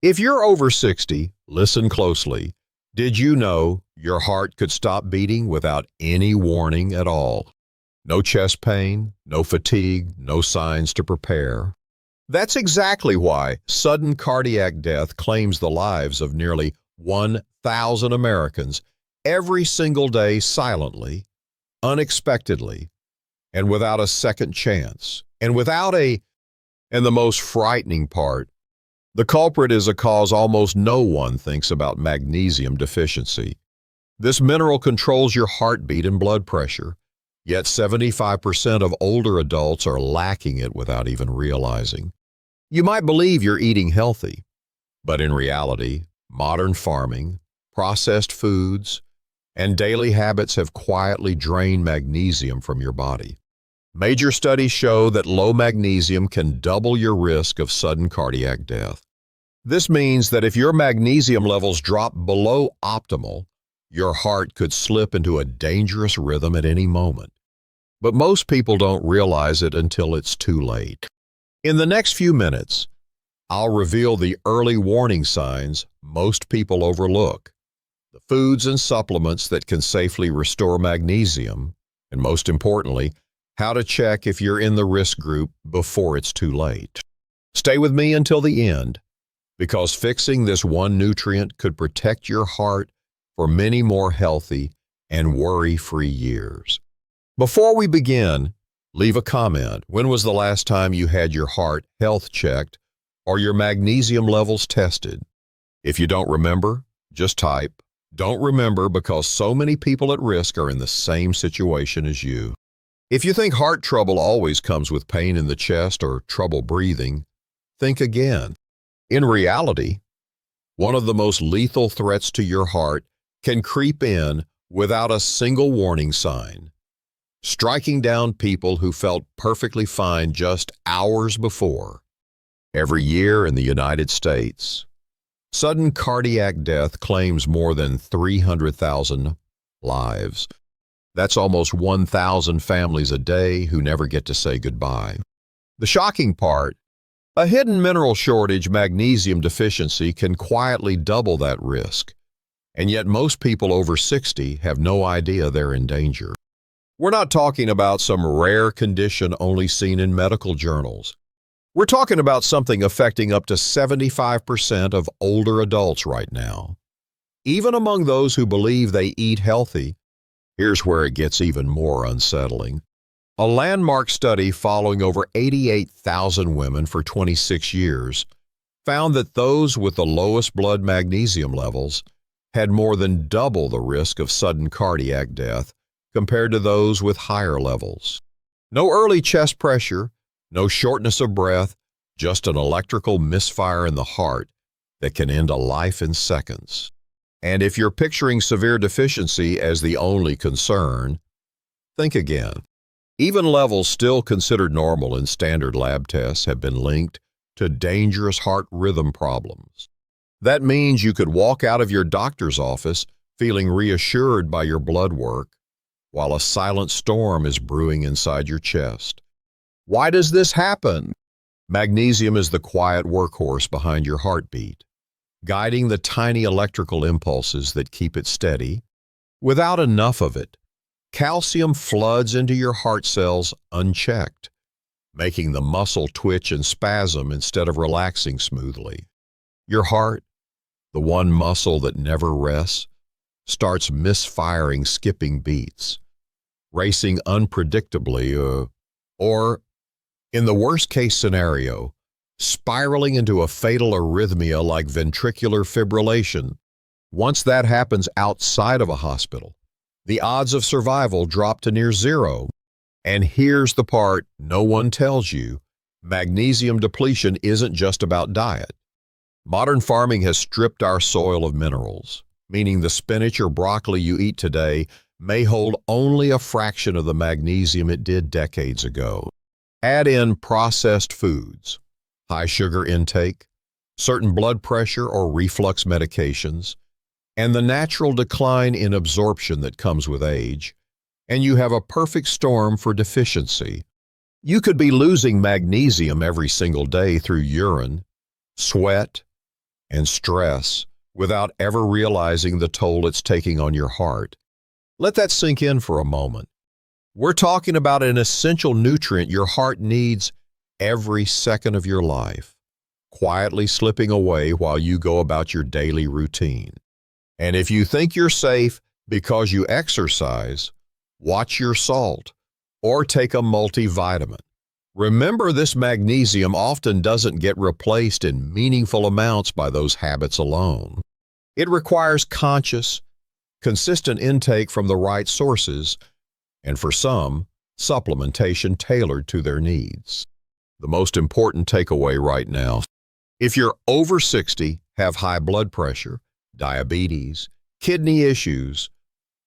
If you're over 60, listen closely. Did you know your heart could stop beating without any warning at all? No chest pain, no fatigue, no signs to prepare. That's exactly why sudden cardiac death claims the lives of nearly 1,000 Americans every single day silently, unexpectedly, and without a second chance. And the most frightening part, the culprit is a cause almost no one thinks about: magnesium deficiency. This mineral controls your heartbeat and blood pressure, yet 75% of older adults are lacking it without even realizing. You might believe you're eating healthy, but in reality, modern farming, processed foods, and daily habits have quietly drained magnesium from your body. Major studies show that low magnesium can double your risk of sudden cardiac death. This means that if your magnesium levels drop below optimal, your heart could slip into a dangerous rhythm at any moment. But most people don't realize it until it's too late. In the next few minutes, I'll reveal the early warning signs most people overlook, the foods and supplements that can safely restore magnesium, and most importantly, how to check if you're in the risk group before it's too late. Stay with me until the end, because fixing this one nutrient could protect your heart for many more healthy and worry-free years. Before we begin, leave a comment. When was the last time you had your heart health checked or your magnesium levels tested? If you don't remember, just type "don't remember," because so many people at risk are in the same situation as you. If you think heart trouble always comes with pain in the chest or trouble breathing, think again. In reality, one of the most lethal threats to your heart can creep in without a single warning sign, striking down people who felt perfectly fine just hours before. Every year in the United States, sudden cardiac death claims more than 300,000 lives. That's almost 1,000 families a day who never get to say goodbye. The shocking part, a hidden mineral shortage, magnesium deficiency, can quietly double that risk. And yet most people over 60 have no idea they're in danger. We're not talking about some rare condition only seen in medical journals. We're talking about something affecting up to 75% of older adults right now. Even among those who believe they eat healthy, here's where it gets even more unsettling. A landmark study following over 88,000 women for 26 years found that those with the lowest blood magnesium levels had more than double the risk of sudden cardiac death compared to those with higher levels. No early chest pressure, no shortness of breath, just an electrical misfire in the heart that can end a life in seconds. And if you're picturing severe deficiency as the only concern, think again. Even levels still considered normal in standard lab tests have been linked to dangerous heart rhythm problems. That means you could walk out of your doctor's office feeling reassured by your blood work, while a silent storm is brewing inside your chest. Why does this happen? Magnesium is the quiet workhorse behind your heartbeat, guiding the tiny electrical impulses that keep it steady. Without enough of it, calcium floods into your heart cells unchecked, making the muscle twitch and spasm instead of relaxing smoothly. Your heart, the one muscle that never rests, starts misfiring, skipping beats, racing unpredictably, or, in the worst-case scenario, spiraling into a fatal arrhythmia like ventricular fibrillation. Once that happens outside of a hospital, the odds of survival drop to near zero. And here's the part no one tells you: magnesium depletion isn't just about diet. Modern farming has stripped our soil of minerals, meaning the spinach or broccoli you eat today may hold only a fraction of the magnesium it did decades ago. Add in processed foods, high sugar intake, certain blood pressure or reflux medications, and the natural decline in absorption that comes with age, and you have a perfect storm for deficiency. You could be losing magnesium every single day through urine, sweat, and stress without ever realizing the toll it's taking on your heart. Let that sink in for a moment. We're talking about an essential nutrient your heart needs every second of your life, quietly slipping away while you go about your daily routine. And if you think you're safe because you exercise, watch your salt or take a multivitamin. Remember, this magnesium often doesn't get replaced in meaningful amounts by those habits alone. It requires conscious, consistent intake from the right sources, and for some, supplementation tailored to their needs. The most important takeaway right now: if you're over 60, have high blood pressure, diabetes, kidney issues,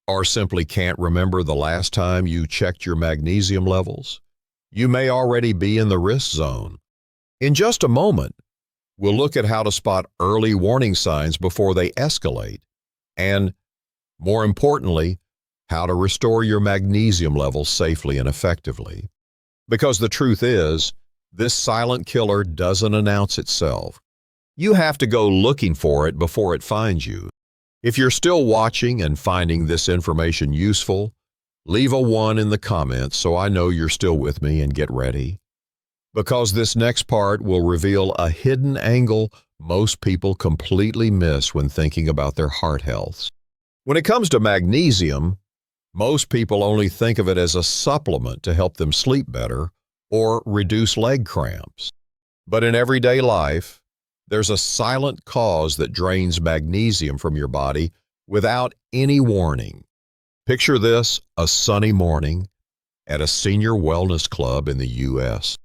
or simply can't remember the last time you checked your magnesium levels, you may already be in the risk zone. In just a moment, we'll look at how to spot early warning signs before they escalate, and, more importantly, how to restore your magnesium levels safely and effectively. Because the truth is, this silent killer doesn't announce itself. You have to go looking for it before it finds you. If you're still watching and finding this information useful, leave a 1 in the comments so I know you're still with me, and get ready. Because this next part will reveal a hidden angle most people completely miss when thinking about their heart health. When it comes to magnesium, most people only think of it as a supplement to help them sleep better or reduce leg cramps. But in everyday life, there's a silent cause that drains magnesium from your body without any warning. Picture this: a sunny morning at a senior wellness club in the U.S.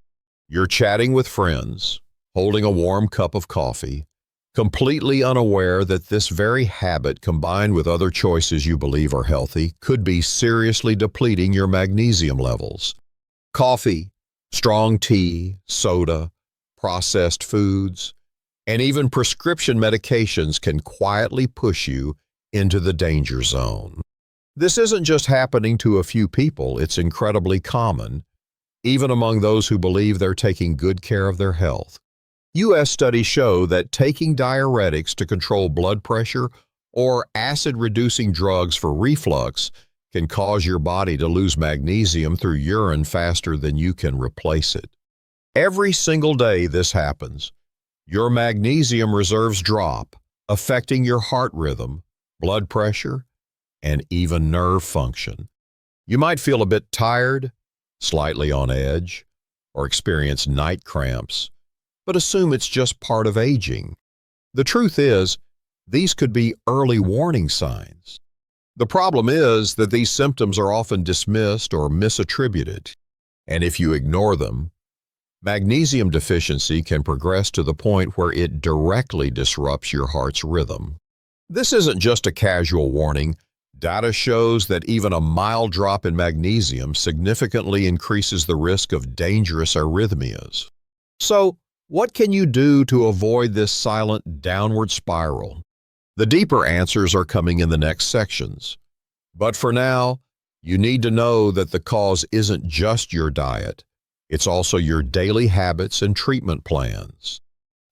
You're chatting with friends, holding a warm cup of coffee, completely unaware that this very habit, combined with other choices you believe are healthy, could be seriously depleting your magnesium levels. Coffee, strong tea, soda, processed foods, and even prescription medications can quietly push you into the danger zone. This isn't just happening to a few people, it's incredibly common, even among those who believe they're taking good care of their health. U.S. studies show that taking diuretics to control blood pressure or acid-reducing drugs for reflux can cause your body to lose magnesium through urine faster than you can replace it. Every single day this happens, your magnesium reserves drop, affecting your heart rhythm, blood pressure, and even nerve function. You might feel a bit tired, slightly on edge, or experience night cramps, but assume it's just part of aging. The truth is, these could be early warning signs. The problem is that these symptoms are often dismissed or misattributed, and if you ignore them, magnesium deficiency can progress to the point where it directly disrupts your heart's rhythm. This isn't just a casual warning. Data shows that even a mild drop in magnesium significantly increases the risk of dangerous arrhythmias. So, what can you do to avoid this silent downward spiral? The deeper answers are coming in the next sections. But for now, you need to know that the cause isn't just your diet. It's also your daily habits and treatment plans.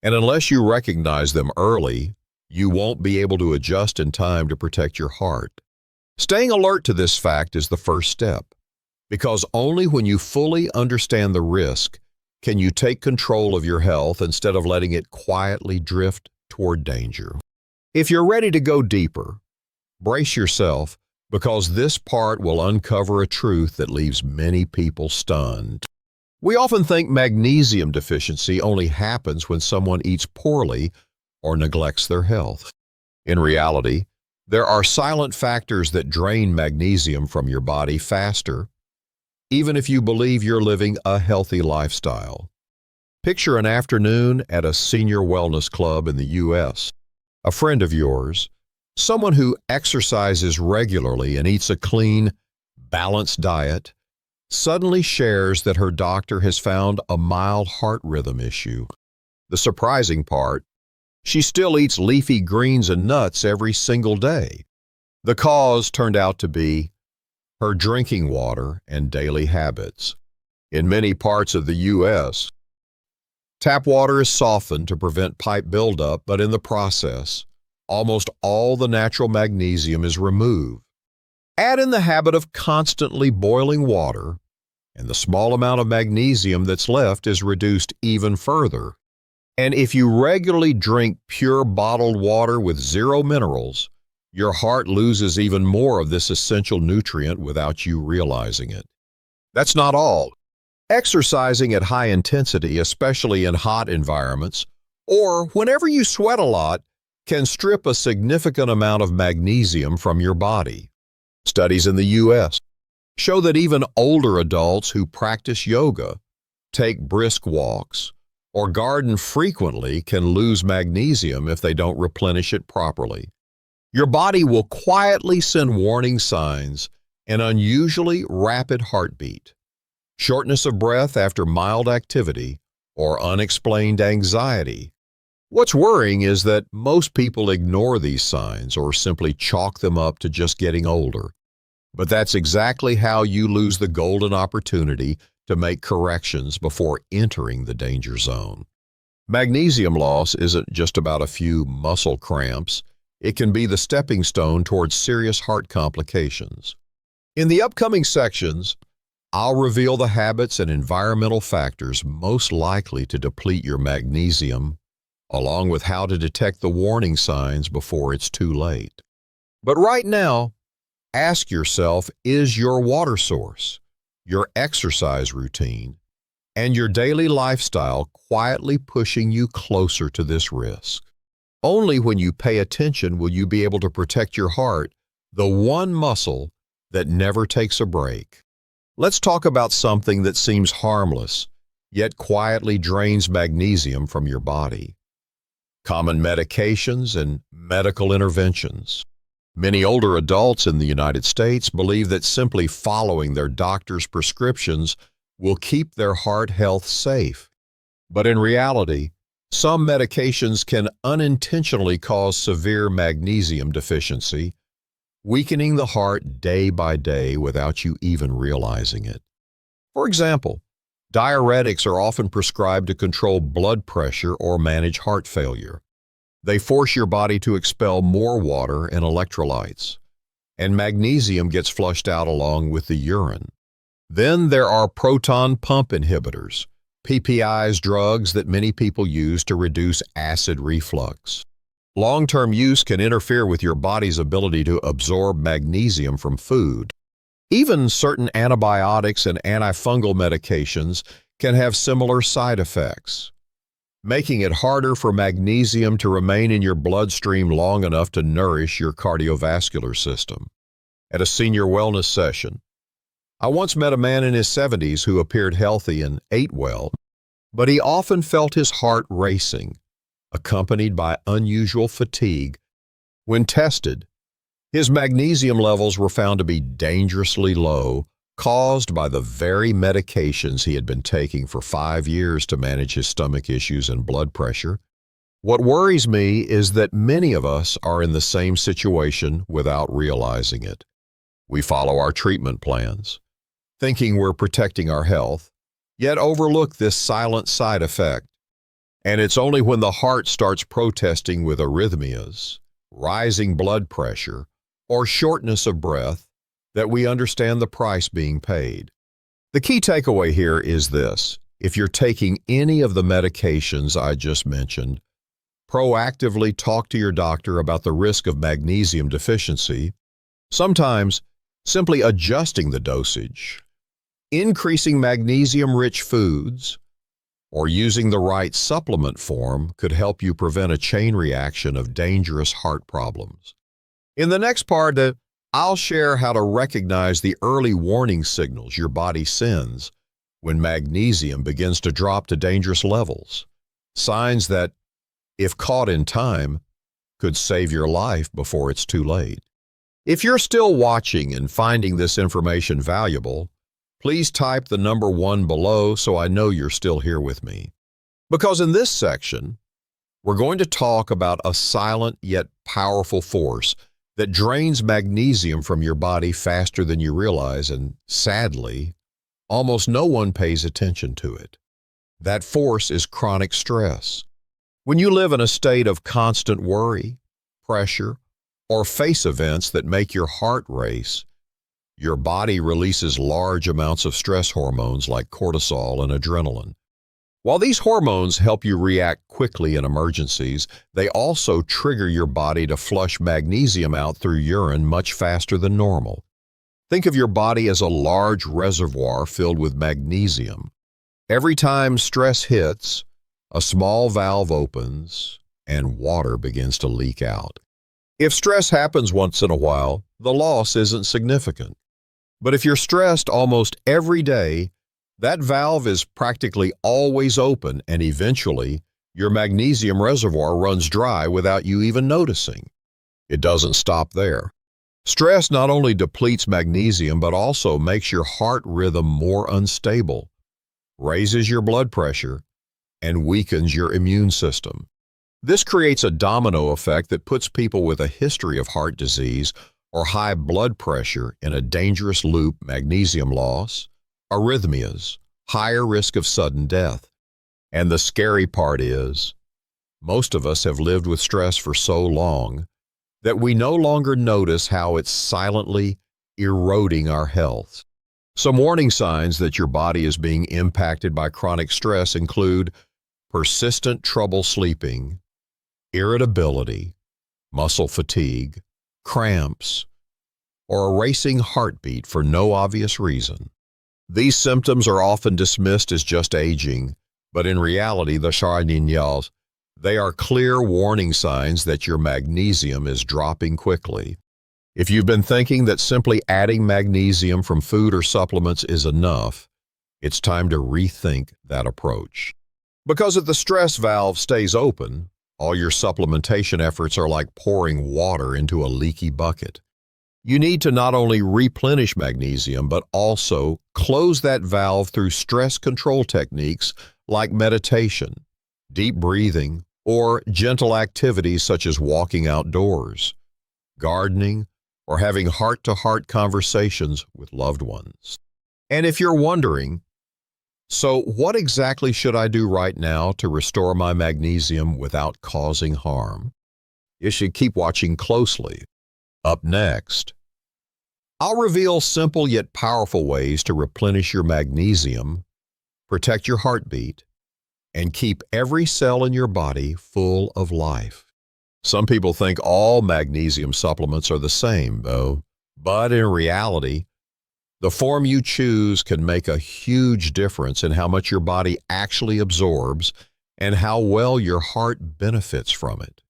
And unless you recognize them early, you won't be able to adjust in time to protect your heart. Staying alert to this fact is the first step, because only when you fully understand the risk can you take control of your health instead of letting it quietly drift toward danger. If you're ready to go deeper, brace yourself, because this part will uncover a truth that leaves many people stunned. We often think magnesium deficiency only happens when someone eats poorly or neglects their health. In reality, there are silent factors that drain magnesium from your body faster, even if you believe you're living a healthy lifestyle. Picture an afternoon at a senior wellness club in the U.S. A friend of yours, someone who exercises regularly and eats a clean, balanced diet, suddenly shares that her doctor has found a mild heart rhythm issue. The surprising part: she still eats leafy greens and nuts every single day. The cause turned out to be her drinking water and daily habits. In many parts of the U.S., Tap water is softened to prevent pipe buildup, but in the process, almost all the natural magnesium is removed. Add in the habit of constantly boiling water, and the small amount of magnesium that's left is reduced even further. And if you regularly drink pure bottled water with zero minerals, your heart loses even more of this essential nutrient without you realizing it. That's not all. Exercising at high intensity, especially in hot environments, or whenever you sweat a lot, can strip a significant amount of magnesium from your body. Studies in the U.S. show that even older adults who practice yoga, take brisk walks, or garden frequently can lose magnesium if they don't replenish it properly. Your body will quietly send warning signs: an unusually rapid heartbeat, shortness of breath after mild activity, or unexplained anxiety. What's worrying is that most people ignore these signs or simply chalk them up to just getting older. But that's exactly how you lose the golden opportunity to make corrections before entering the danger zone. Magnesium loss isn't just about a few muscle cramps. It can be the stepping stone towards serious heart complications. In the upcoming sections, I'll reveal the habits and environmental factors most likely to deplete your magnesium, along with how to detect the warning signs before it's too late. But right now, ask yourself, is your water source, your exercise routine, and your daily lifestyle quietly pushing you closer to this risk? Only when you pay attention will you be able to protect your heart, the one muscle that never takes a break. Let's talk about something that seems harmless, yet quietly drains magnesium from your body. Common medications and medical interventions. Many older adults in the United States believe that simply following their doctor's prescriptions will keep their heart health safe. But in reality, some medications can unintentionally cause severe magnesium deficiency, weakening the heart day by day without you even realizing it. For example, diuretics are often prescribed to control blood pressure or manage heart failure. They force your body to expel more water and electrolytes, and magnesium gets flushed out along with the urine. Then there are proton pump inhibitors, PPIs, drugs that many people use to reduce acid reflux. Long-term use can interfere with your body's ability to absorb magnesium from food. Even certain antibiotics and antifungal medications can have similar side effects, making it harder for magnesium to remain in your bloodstream long enough to nourish your cardiovascular system. At a senior wellness session, I once met a man in his 70s who appeared healthy and ate well, but he often felt his heart racing, accompanied by unusual fatigue. When tested, his magnesium levels were found to be dangerously low, caused by the very medications he had been taking for 5 years to manage his stomach issues and blood pressure. What worries me is that many of us are in the same situation without realizing it. We follow our treatment plans, thinking we're protecting our health, yet overlook this silent side effect. And it's only when the heart starts protesting with arrhythmias, rising blood pressure, or shortness of breath that we understand the price being paid. The key takeaway here is this: if you're taking any of the medications I just mentioned, proactively talk to your doctor about the risk of magnesium deficiency. Sometimes simply adjusting the dosage, increasing magnesium-rich foods, or using the right supplement form could help you prevent a chain reaction of dangerous heart problems. In the next part, I'll share how to recognize the early warning signals your body sends when magnesium begins to drop to dangerous levels, signs that, if caught in time, could save your life before it's too late. If you're still watching and finding this information valuable, please type the number 1 below so I know you're still here with me. Because in this section, we're going to talk about a silent yet powerful force that drains magnesium from your body faster than you realize, and sadly, almost no one pays attention to it. That force is chronic stress. When you live in a state of constant worry, pressure, or face events that make your heart race, your body releases large amounts of stress hormones like cortisol and adrenaline. While these hormones help you react quickly in emergencies, they also trigger your body to flush magnesium out through urine much faster than normal. Think of your body as a large reservoir filled with magnesium. Every time stress hits, a small valve opens and water begins to leak out. If stress happens once in a while, the loss isn't significant. But if you're stressed almost every day, that valve is practically always open, and eventually your magnesium reservoir runs dry without you even noticing. It doesn't stop there. Stress not only depletes magnesium but also makes your heart rhythm more unstable, raises your blood pressure, and weakens your immune system. This creates a domino effect that puts people with a history of heart disease or high blood pressure in a dangerous loop: magnesium loss, arrhythmias, higher risk of sudden death. And the scary part is, most of us have lived with stress for so long that we no longer notice how it's silently eroding our health. Some warning signs that your body is being impacted by chronic stress include persistent trouble sleeping, irritability, muscle fatigue, cramps, or a racing heartbeat for no obvious reason. These symptoms are often dismissed as just aging, but in reality, they are clear warning signs that your magnesium is dropping quickly. If you've been thinking that simply adding magnesium from food or supplements is enough, it's time to rethink that approach. Because if the stress valve stays open, all your supplementation efforts are like pouring water into a leaky bucket. You need to not only replenish magnesium, but also close that valve through stress control techniques like meditation, deep breathing, or gentle activities such as walking outdoors, gardening, or having heart-to-heart conversations with loved ones. And if you're wondering, so what exactly should I do right now to restore my magnesium without causing harm? You should keep watching closely. Up next, I'll reveal simple yet powerful ways to replenish your magnesium, protect your heartbeat, and keep every cell in your body full of life. Some people think all magnesium supplements are the same, though, but in reality, the form you choose can make a huge difference in how much your body actually absorbs and how well your heart benefits from it.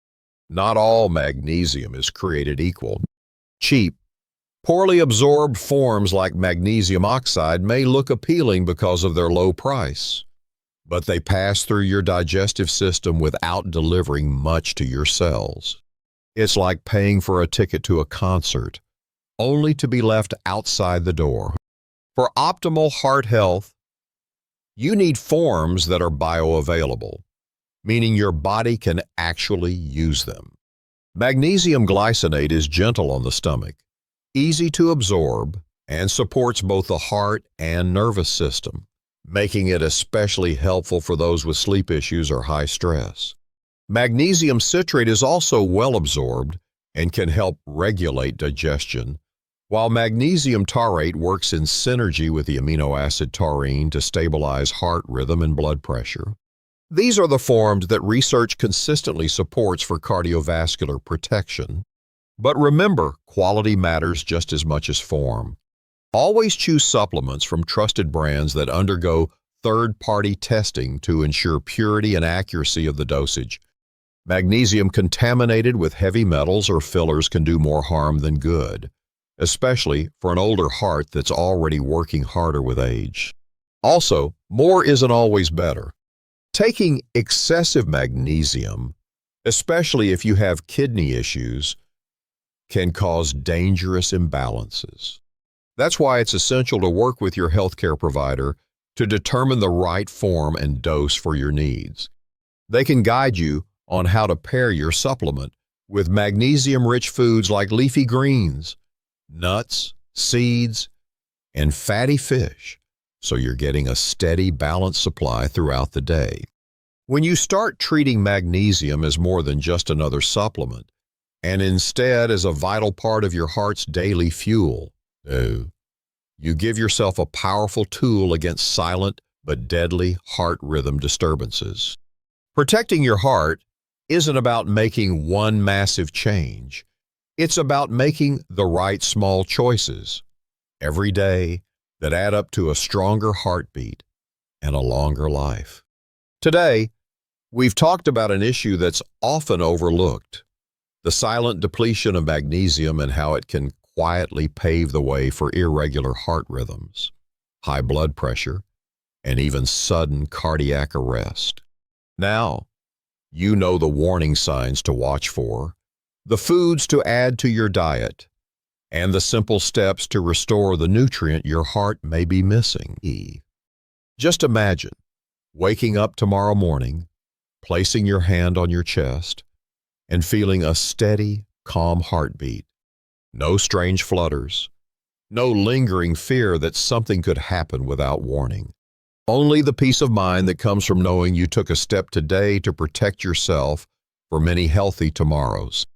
Not all magnesium is created equal. Cheap, poorly absorbed forms like magnesium oxide may look appealing because of their low price, but they pass through your digestive system without delivering much to your cells. It's like paying for a ticket to a concert, only to be left outside the door. For optimal heart health, you need forms that are bioavailable, meaning your body can actually use them. Magnesium glycinate is gentle on the stomach, easy to absorb, and supports both the heart and nervous system, making it especially helpful for those with sleep issues or high stress. Magnesium citrate is also well absorbed and can help regulate digestion, while magnesium taurate works in synergy with the amino acid taurine to stabilize heart rhythm and blood pressure. These are the forms that research consistently supports for cardiovascular protection. But remember, quality matters just as much as form. Always choose supplements from trusted brands that undergo third-party testing to ensure purity and accuracy of the dosage. Magnesium contaminated with heavy metals or fillers can do more harm than good, especially for an older heart that's already working harder with age. Also, more isn't always better. Taking excessive magnesium, especially if you have kidney issues, can cause dangerous imbalances. That's why it's essential to work with your healthcare provider to determine the right form and dose for your needs. They can guide you on how to pair your supplement with magnesium-rich foods like leafy greens, nuts, seeds, and fatty fish, so you're getting a steady, balanced supply throughout the day. When you start treating magnesium as more than just another supplement, and instead as a vital part of your heart's daily fuel, you give yourself a powerful tool against silent but deadly heart rhythm disturbances. Protecting your heart isn't about making one massive change. It's about making the right small choices every day that add up to a stronger heartbeat and a longer life. Today, we've talked about an issue that's often overlooked, the silent depletion of magnesium and how it can quietly pave the way for irregular heart rhythms, high blood pressure, and even sudden cardiac arrest. Now, you know the warning signs to watch for, the foods to add to your diet, and the simple steps to restore the nutrient your heart may be missing. Just imagine waking up tomorrow morning, placing your hand on your chest, and feeling a steady, calm heartbeat. No strange flutters, no lingering fear that something could happen without warning. Only the peace of mind that comes from knowing you took a step today to protect yourself for many healthy tomorrows.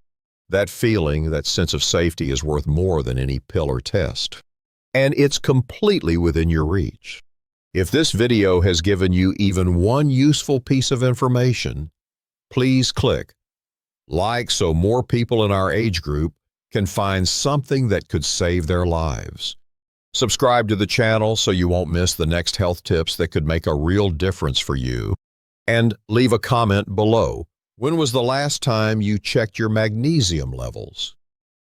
That feeling, that sense of safety is worth more than any pill or test. And it's completely within your reach. If this video has given you even one useful piece of information, please click like so more people in our age group can find something that could save their lives. Subscribe to the channel so you won't miss the next health tips that could make a real difference for you. And leave a comment below. When was the last time you checked your magnesium levels?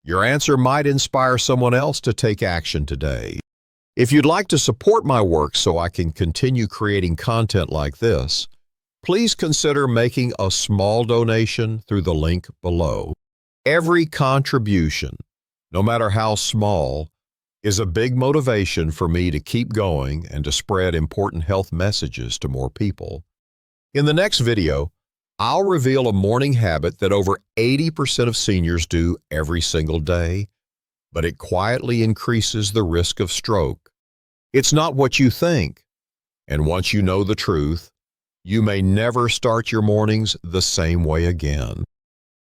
Your answer might inspire someone else to take action today. If you'd like to support my work so I can continue creating content like this, please consider making a small donation through the link below. Every contribution, no matter how small, is a big motivation for me to keep going and to spread important health messages to more people. In the next video, I'll reveal a morning habit that over 80% of seniors do every single day, but it quietly increases the risk of stroke. It's not what you think, and once you know the truth, you may never start your mornings the same way again.